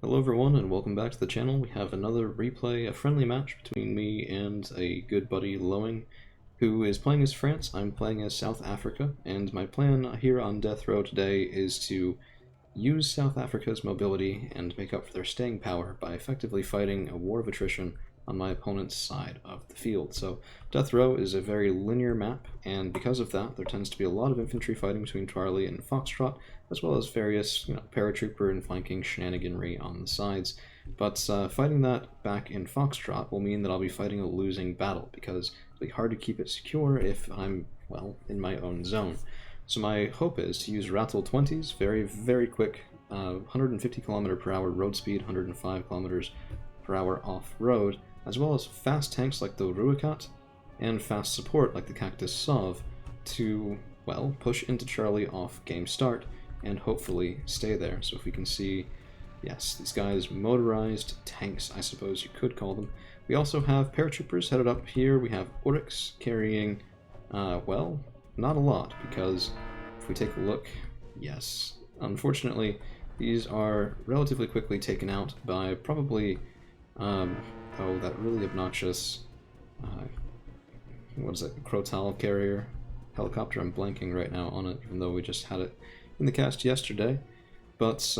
Hello everyone and welcome back to the channel. We have another replay, a friendly match between me and a good buddy Lowing, who is playing as France. I'm playing as South Africa, and my plan here on Death Row today is to use South Africa's mobility and make up for their staying power by effectively fighting a war of attrition on my opponent's side of the field. So Death Row is a very linear map, and because of that there tends to be a lot of infantry fighting between Charlie and Foxtrot, as well as various paratrooper and flanking shenaniganry on the sides. But fighting that back in Foxtrot will mean that I'll be fighting a losing battle, because it'll be hard to keep it secure if I'm, well, in my own zone. So my hope is to use Rattle 20s, very quick, 150 km/h road speed, 105 km/h off-road, as well as fast tanks like the Ruakat, and fast support like the Cactus Sov to, well, push into Charlie off game start, and hopefully stay there. So if we can see, yes, these guys, motorized tanks, I suppose you could call them. We also have paratroopers headed up here. We have Oryx carrying, well, not a lot, because if we take a look, yes, unfortunately, these are relatively quickly taken out by probably, oh, that really obnoxious, what is it, Crotal carrier helicopter. I'm blanking right now on it, even though we just had it in the cast yesterday. But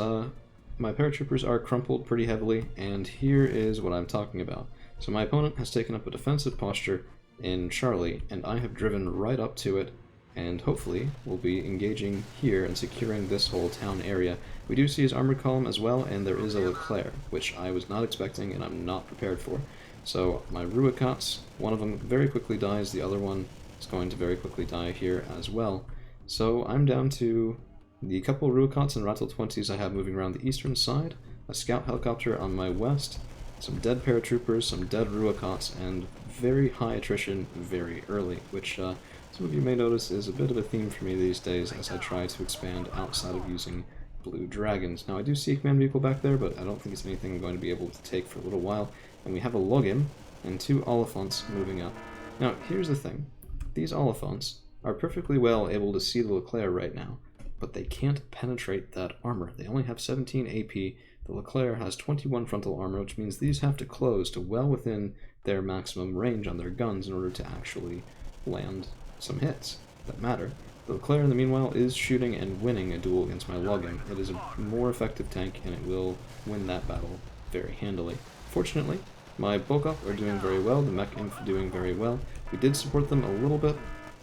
my paratroopers are crumpled pretty heavily, and here is what I'm talking about. So my opponent has taken up a defensive posture in Charlie, and I have driven right up to it, and hopefully we'll be engaging here and securing this whole town area. We do see his armored column as well, and there is a Leclerc, which I was not expecting and I'm not prepared for. So my Ruakats, one of them very quickly dies, the other one is going to very quickly die here as well. So I'm down to the couple Ruakats and Rattle 20s I have moving around the eastern side, a scout helicopter on my west, some dead paratroopers, some dead Ruakats, and very high attrition very early, which some of you may notice is a bit of a theme for me these days as I try to expand outside of using blue dragons. Now I do see a command vehicle back there, but I don't think it's anything I'm going to be able to take for a little while, and we have a Wargame and two Oliphants moving up. Now here's the thing, these Oliphants are perfectly well able to see the Leclerc right now, but they can't penetrate that armor. They only have 17 AP, the Leclerc has 21 frontal armor, which means these have to close to well within their maximum range on their guns in order to actually land some hits that matter. The Leclerc, in the meanwhile, is shooting and winning a duel against my Wargame. It is a more effective tank, and it will win that battle very handily. Fortunately, my bulk up are doing very well, the mech inf doing very well. We did support them a little bit,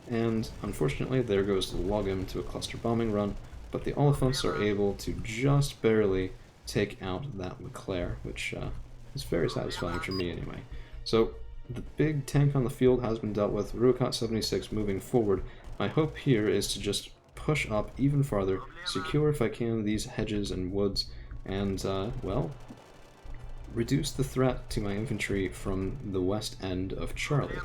and unfortunately there goes the Wargame to a cluster bombing run, but the Oliphants are able to just barely take out that Leclerc, which is very satisfying for me anyway. So the big tank on the field has been dealt with, Ruakat 76 moving forward. My hope here is to just push up even farther, secure if I can these hedges and woods, and, well, reduce the threat to my infantry from the west end of Charlie.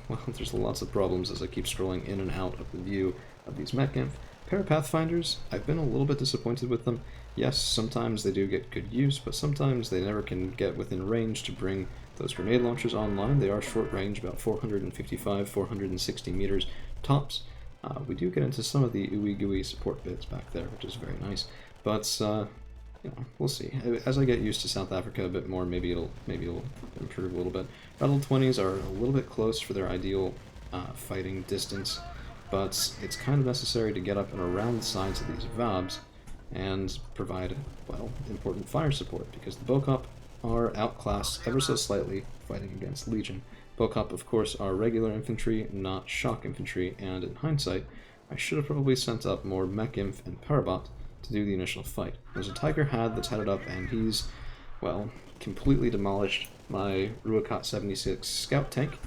Well, there's lots of problems as I keep scrolling in and out of the view of these mech inf. Parapathfinders, I've been a little bit disappointed with them. Yes, sometimes they do get good use, but sometimes they never can get within range to bring those grenade launchers online. They are short range, about 455, 460 meters tops. We do get into some of the ooey gooey support bits back there, which is very nice. But you know, we'll see. As I get used to South Africa a bit more, maybe it'll improve a little bit. Rattle 20s are a little bit close for their ideal fighting distance, but it's kind of necessary to get up and around the sides of these VABs and provide, well, important fire support, because the Bokop are outclassed ever so slightly fighting against Legion. Bokop, of course, are regular infantry, not shock infantry, and in hindsight, I should have probably sent up more mech inf and parabot to do the initial fight. There's a Tiger Had that's headed up, and he's, well, completely demolished my Ruakat 76 scout tank.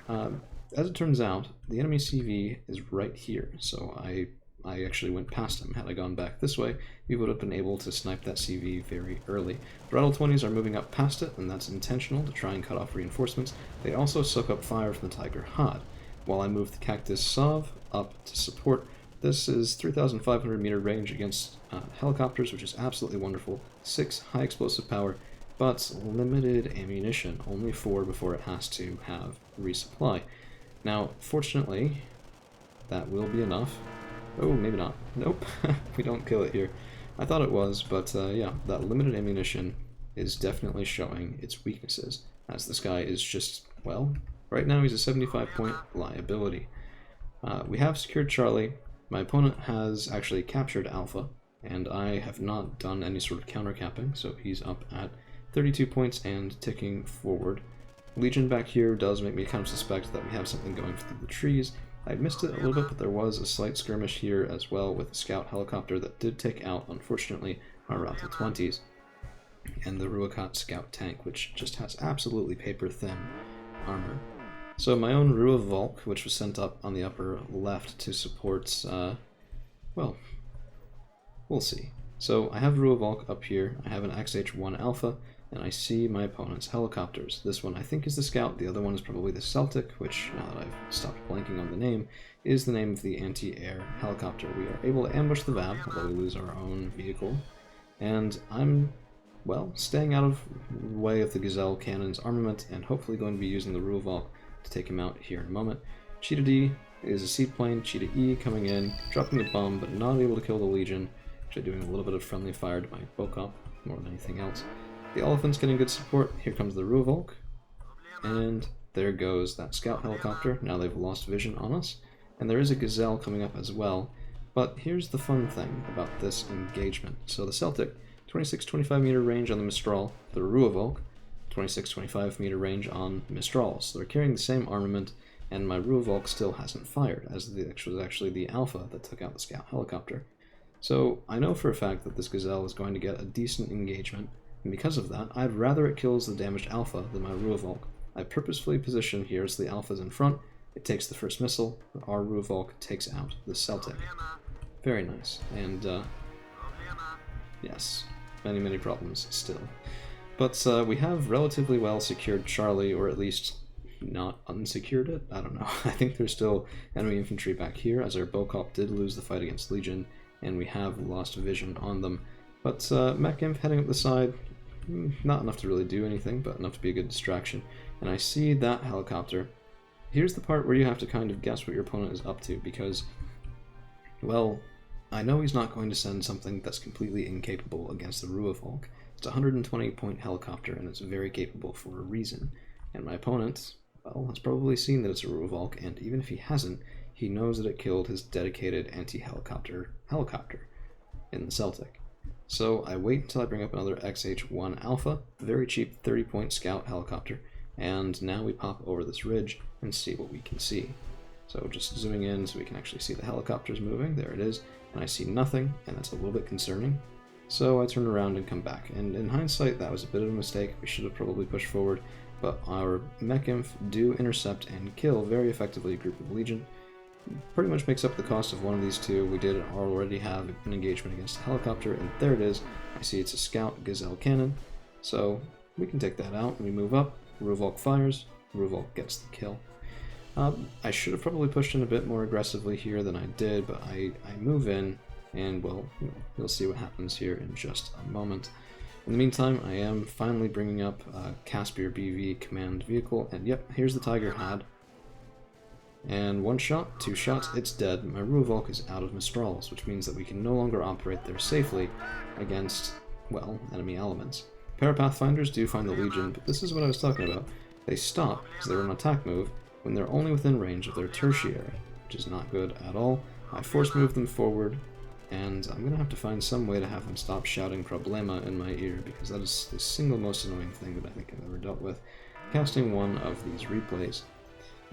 As it turns out, the enemy CV is right here, so I actually went past him. Had I gone back this way, we would have been able to snipe that CV very early. The Rattle 20s are moving up past it, and that's intentional to try and cut off reinforcements. They also soak up fire from the Tiger Had. While I move the Cactus Sov up to support, this is 3,500 meter range against helicopters, which is absolutely wonderful. 6 high explosive power, but limited ammunition, only 4 before it has to have resupply. Now, fortunately, that will be enough. Oh, maybe not. Nope, we don't kill it here. I thought it was, but yeah, that limited ammunition is definitely showing its weaknesses, as this guy is just, well, right now he's a 75-point liability. We have secured Charlie. My opponent has actually captured Alpha, and I have not done any sort of counter-capping, so he's up at 32 points and ticking forward. Legion back here does make me kind of suspect that we have something going through the trees. I missed it a little bit, but there was a slight skirmish here as well with a scout helicopter that did take out, unfortunately, our Ratel 20s, and the Ruakat scout tank, which just has absolutely paper-thin armor. So my own Rua Volk, which was sent up on the upper left to support, well, we'll see. So I have Rua Volk up here, I have an XH-1 Alpha, and I see my opponent's helicopters. This one I think is the Scout, the other one is probably the Celtic, which, now that I've stopped blanking on the name, is the name of the anti-air helicopter. We are able to ambush the VAB, although we lose our own vehicle, and I'm, well, staying out of the way of the Gazelle cannon's armament, and hopefully going to be using the Rua Volk to take him out here in a moment. Cheetah D is a seaplane, Cheetah E coming in, dropping the bomb, but not able to kill the Legion, actually doing a little bit of friendly fire to my Bokop, more than anything else. The Elephant's getting good support. Here comes the Ruavolk, and there goes that scout helicopter. Now they've lost vision on us, and there is a Gazelle coming up as well. But here's the fun thing about this engagement. So the Celtic, 26-25 meter range on the Mistral, the Ruavolk, 26-25 meter range on Mistral. So they're carrying the same armament, and my Ruavolk still hasn't fired, as it was actually the Alpha that took out the scout helicopter. So I know for a fact that this Gazelle is going to get a decent engagement, and because of that, I'd rather it kills the damaged Alpha than my Ruavolk. I purposefully position here so the Alpha's in front, it takes the first missile, our Ruavolk takes out the Celtic. Very nice, and yes, many problems still. But we have relatively well secured Charlie, or at least not unsecured it, I don't know. I think there's still enemy infantry back here, as our Bokop did lose the fight against Legion, and we have lost vision on them. But Mech Imp heading up the side, not enough to really do anything, but enough to be a good distraction. And I see that helicopter. Here's the part where you have to kind of guess what your opponent is up to, because, well, I know he's not going to send something that's completely incapable against the Ruavolk. It's a 120-point helicopter, and it's very capable for a reason. And my opponent, well, has probably seen that it's a Ruavolk, and even if he hasn't, he knows that it killed his dedicated anti-helicopter helicopter in the Celtic. So I wait until I bring up another XH-1 Alpha, very cheap 30-point scout helicopter, and now we pop over this ridge and see what we can see. So just zooming in so we can actually see the helicopters moving, there it is, and I see nothing, and that's a little bit concerning. So I turn around and come back, and in hindsight that was a bit of a mistake, we should have probably pushed forward, but our Mech Inf do intercept and kill very effectively a group of Legion. Pretty much makes up the cost of one of these two. We did already have an engagement against a helicopter, and there it is. I see it's a Scout Gazelle cannon, so we can take that out. We move up, Ruavolk fires, Ruavolk gets the kill. I should have probably pushed in a bit more aggressively here than I did, but I move in, and well, you'll see what happens here in just a moment. In the meantime, I am finally bringing up Caspier BV command vehicle, and yep, here's the Tiger Had. And one shot, two shots, it's dead. My Ruavolk is out of Mistrals, which means that we can no longer operate there safely against, well, enemy elements. Parapathfinders do find the Legion, but this is what I was talking about. They stop, because they're an attack move, when they're only within range of their tertiary, which is not good at all. I force move them forward, and I'm going to have to find some way to have them stop shouting Problema in my ear, because that is the single most annoying thing that I think I've ever dealt with, casting one of these replays.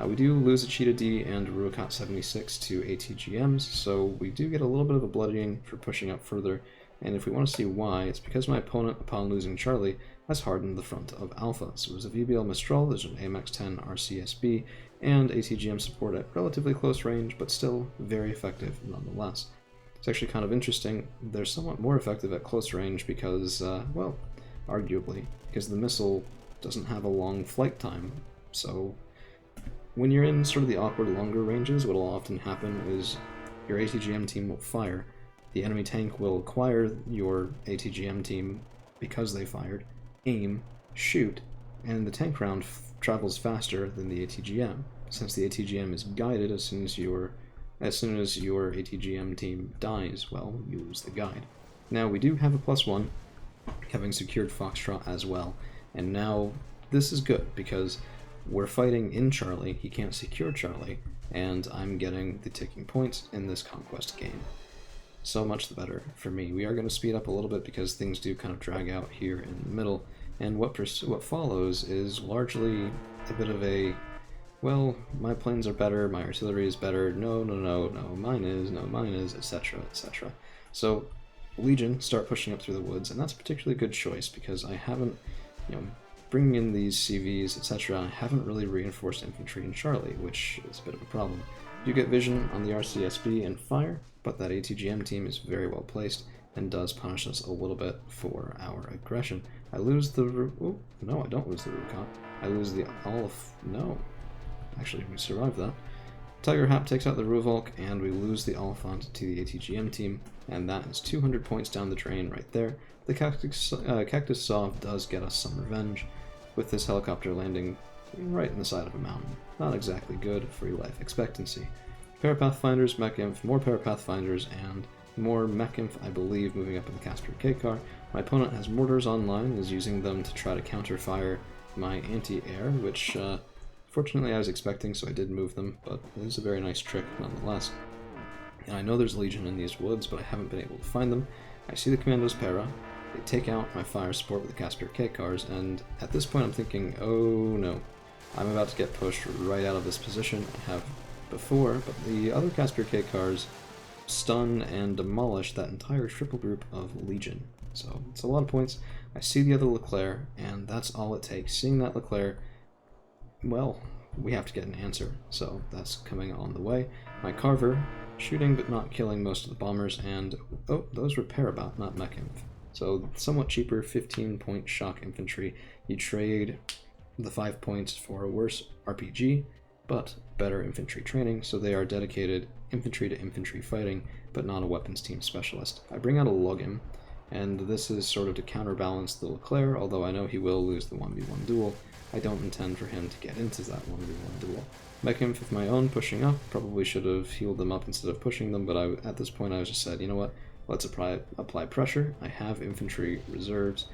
We do lose a Cheetah D and Ruakat 76 to ATGMs, so we do get a little bit of a bloodying for pushing up further, and if we want to see why, it's because my opponent, upon losing Charlie, has hardened the front of Alpha. So there's a VBL Mistral, there's an AMX-10 RCSB, and ATGM support at relatively close range, but still very effective nonetheless. It's actually kind of interesting, they're somewhat more effective at close range because, well, arguably, because the missile doesn't have a long flight time, so when you're in sort of the awkward longer ranges, what will often happen is your ATGM team will fire, the enemy tank will acquire your ATGM team because they fired, aim, shoot, and the tank round travels faster than the ATGM. Since the ATGM is guided, as soon as your ATGM team dies, well, you lose the guide. Now we do have a +1, having secured Foxtrot as well, and now this is good because we're fighting in Charlie, he can't secure Charlie, and I'm getting the ticking points in this conquest game. So much the better for me. We are going to speed up a little bit because things do kind of drag out here in the middle, and what follows is largely a bit of a, well, my planes are better, my artillery is better, no, mine is, etc., etc. So Legion start pushing up through the woods, and that's a particularly good choice because I haven't, bringing in these CVs, etc., I haven't really reinforced infantry in Charlie, which is a bit of a problem. You get vision on the RCSB and fire, but that ATGM team is very well placed and does punish us a little bit for our aggression. I lose the oh, no, I don't lose the Rubicon. I lose the no. Actually, we survived that. Tiger Hap takes out the Ruvalk, and we lose the Oliphant to the ATGM team, and that is 200 points down the drain right there. The Cactus Sov does get us some revenge, with this helicopter landing right in the side of a mountain. Not exactly good for your life expectancy. Parapathfinders, Mech-Inf, more Parapathfinders, and more Mech-Inf, I believe, moving up in the Casper K-Car. My opponent has mortars online and is using them to try to counter-fire my anti-air, which fortunately I was expecting, so I did move them, but it is a very nice trick nonetheless. And I know there's Legion in these woods, but I haven't been able to find them. I see the Commandos Para. They take out my fire support with the Casper K-Cars, and at this point I'm thinking, oh no, I'm about to get pushed right out of this position. I have before, but the other Casper K-Cars stun and demolish that entire triple group of Legion. So it's a lot of points. I see the other Leclerc, and that's all it takes. Seeing that Leclerc, well, we have to get an answer, so that's coming on the way. My Carver, shooting but not killing most of the bombers, and oh, those were Parabot, not Mech-Inf. So somewhat cheaper 15-point shock infantry. You trade the 5 points for a worse RPG, but better infantry training, so they are dedicated infantry to infantry fighting, but not a weapons team specialist. I bring out a Login, and this is sort of to counterbalance the Leclerc, although I know he will lose the 1v1 duel. I don't intend for him to get into that 1v1 duel. Mech-Inf with my own pushing up, probably should have healed them up instead of pushing them, but at this point I just said, you know what, let's apply pressure. I have infantry reserves,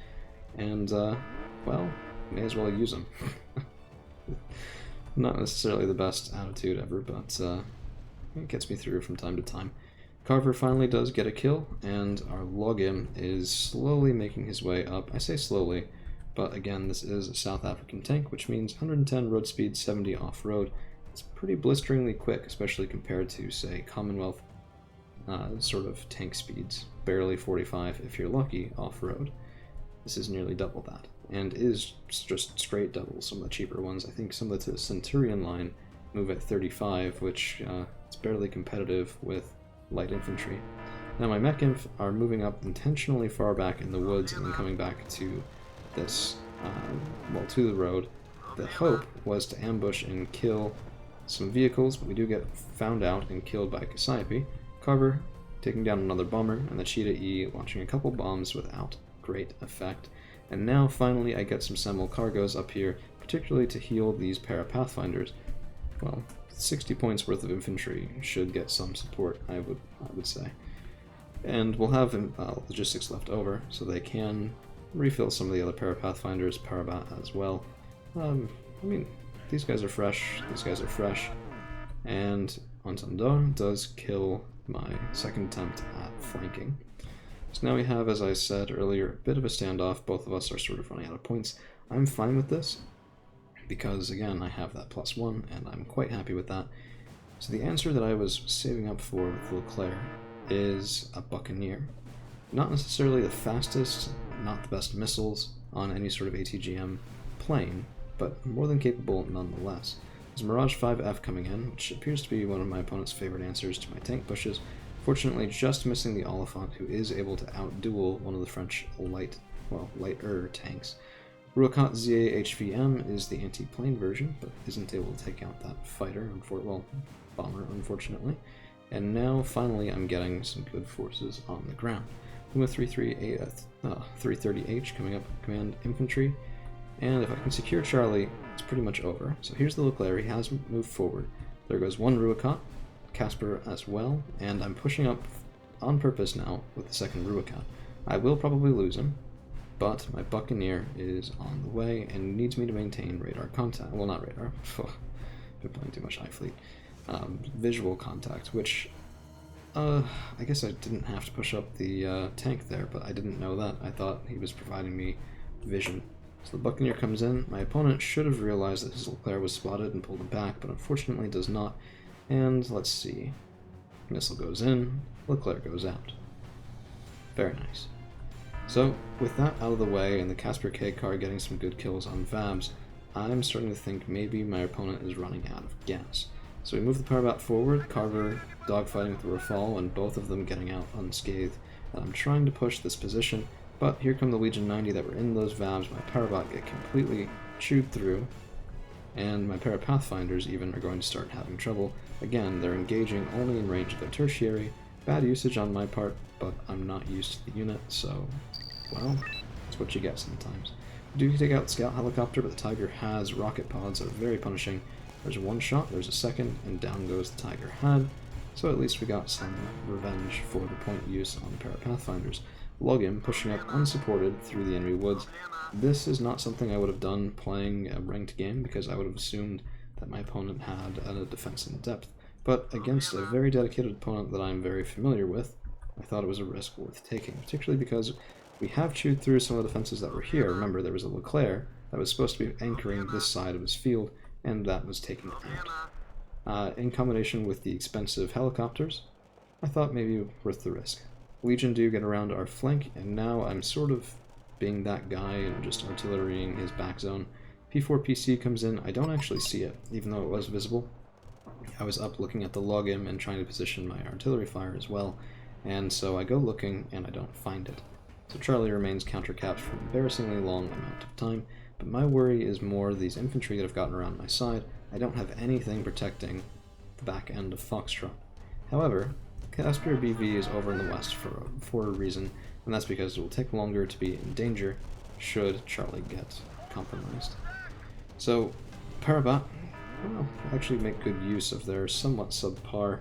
and, well, may as well use them. Not necessarily the best attitude ever, but it gets me through from time to time. Carver finally does get a kill, and our Login is slowly making his way up. I say slowly, but again, this is a South African tank, which means 110 road speed, 70 off-road. It's pretty blisteringly quick, especially compared to, say, Commonwealth sort of tank speeds. Barely 45 if you're lucky off-road. This is nearly double that, and is just straight double some of the cheaper ones. I think some of the Centurion line move at 35, which is barely competitive with light infantry. Now my Mech-Inf are moving up intentionally far back in the woods and then coming back to this, well, to the road. The hope was to ambush and kill some vehicles, but we do get found out and killed by Cassiope. Carver taking down another bomber, and the Cheetah E launching a couple bombs without great effect. And now finally I get some Semel cargoes up here, particularly to heal these Parapathfinders. Well, 60 points worth of infantry should get some support, I would say. And we'll have logistics left over, so they can refill some of the other Parapathfinders, Parabot as well. I mean, these guys are fresh, and Entendeur does kill my second attempt at flanking. So now we have, as I said earlier, a bit of a standoff. Both of us are sort of running out of points. I'm fine with this, because again, I have that +1, and I'm quite happy with that. So the answer that I was saving up for with Leclerc is a Buccaneer. Not necessarily the fastest, not the best missiles on any sort of ATGM plane, but more than capable nonetheless. There's Mirage 5F coming in, which appears to be one of my opponent's favorite answers to my tank pushes. Fortunately, just missing the Oliphant, who is able to outduel one of the French lighter tanks. Ruakat ZA HVM is the anti-plane version, but isn't able to take out that fighter, bomber, unfortunately. And now, finally, I'm getting some good forces on the ground. Puma 330H coming up with command infantry, and if I can secure Charlie, it's pretty much over. So here's the Leclerc, he has moved forward. There goes one Ruakat, Casper as well, and I'm pushing up on purpose now with the second Ruakat. I will probably lose him, but my Buccaneer is on the way and needs me to maintain radar contact. Well, not radar. Been playing too much iFleet. Visual contact, which I guess I didn't have to push up the tank there, but I didn't know that. I thought he was providing me vision. So the Buccaneer comes in. My opponent should have realized that his Leclerc was spotted and pulled him back, but unfortunately does not. And let's see. Missile goes in, Leclerc goes out. Very nice. So, with that out of the way and the Casper K car getting some good kills on Vabs, I'm starting to think maybe my opponent is running out of gas. So we move the power back forward, Carver dogfighting with the Rafale, and both of them getting out unscathed. And I'm trying to push this position, but here come the Legion 90 that were in those Vabs. My Parabot get completely chewed through, and my pair of Pathfinders even are going to start having trouble. Again, they're engaging only in range of their tertiary. Bad usage on my part, but I'm not used to the unit, so, well, that's what you get sometimes. Do take out the scout helicopter, but the Tiger has rocket pods that are very punishing. There's one shot, there's a second, and down goes the Tiger Had. So at least we got some revenge for the point use on the pair of Pathfinders. Wargame pushing up unsupported through the enemy woods. This is not something I would have done playing a ranked game, because I would have assumed that my opponent had a defense in depth. But against a very dedicated opponent that I'm very familiar with, I thought it was a risk worth taking, particularly because we have chewed through some of the defenses that were here. Remember, there was a Leclerc that was supposed to be anchoring this side of his field, and that was taken out. In combination with the expensive helicopters, I thought maybe worth the risk. Legion do get around our flank, and now I'm sort of being that guy and just artillerying his back zone. P4 PC comes in. I don't actually see it, even though it was visible. I was up looking at the login and trying to position my artillery fire as well, and so I go looking and I don't find it. So Charlie remains countercapped for an embarrassingly long amount of time, but my worry is more these infantry that have gotten around my side. I don't have anything protecting the back end of Foxtrot. However, Casper BV is over in the west for a reason, and that's because it will take longer to be in danger should Charlie get compromised. So, Parabot will actually make good use of their somewhat subpar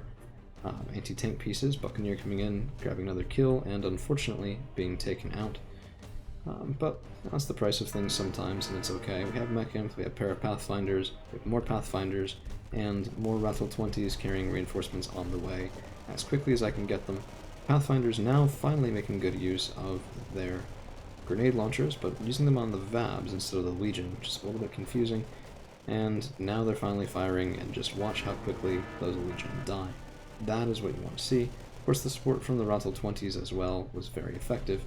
anti-tank pieces. Buccaneer coming in, grabbing another kill, and unfortunately being taken out. But that's the price of things sometimes, and it's okay. We have mech imp, we have pair of Pathfinders, we have more Pathfinders, and more Rathel 20s carrying reinforcements on the way as quickly as I can get them. Pathfinders now finally making good use of their grenade launchers, but using them on the Vabs instead of the Legion, which is a little bit confusing. And now they're finally firing, and just watch how quickly those Legion die. That is what you want to see. Of course, the support from the Rathel 20s as well was very effective.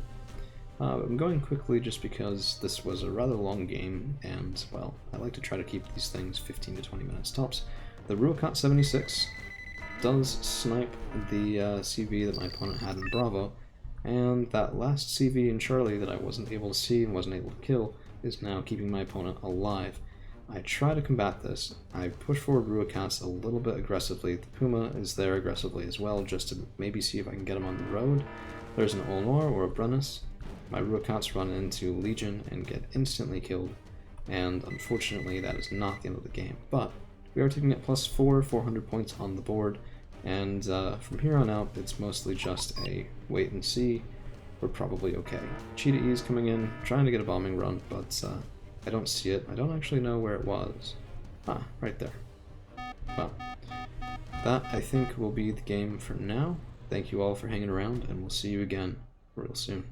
I'm going quickly just because this was a rather long game, and, well, I like to try to keep these things 15 to 20 minutes tops. The Ruacot 76 does snipe the CV that my opponent had in Bravo, and that last CV in Charlie that I wasn't able to see and wasn't able to kill is now keeping my opponent alive. I try to combat this. I push forward Ruacots a little bit aggressively. The Puma is there aggressively as well, just to maybe see if I can get him on the road. There's an Olnor or a Brennus. My Ruacots run into Legion and get instantly killed, and unfortunately that is not the end of the game. But we are taking it +4, 400 points on the board, and from here on out it's mostly just a wait and see. We're probably okay. Cheetah E's coming in, trying to get a bombing run, but I don't see it. I don't actually know where it was. Ah, right there. Well, that I think will be the game for now. Thank you all for hanging around, and we'll see you again real soon.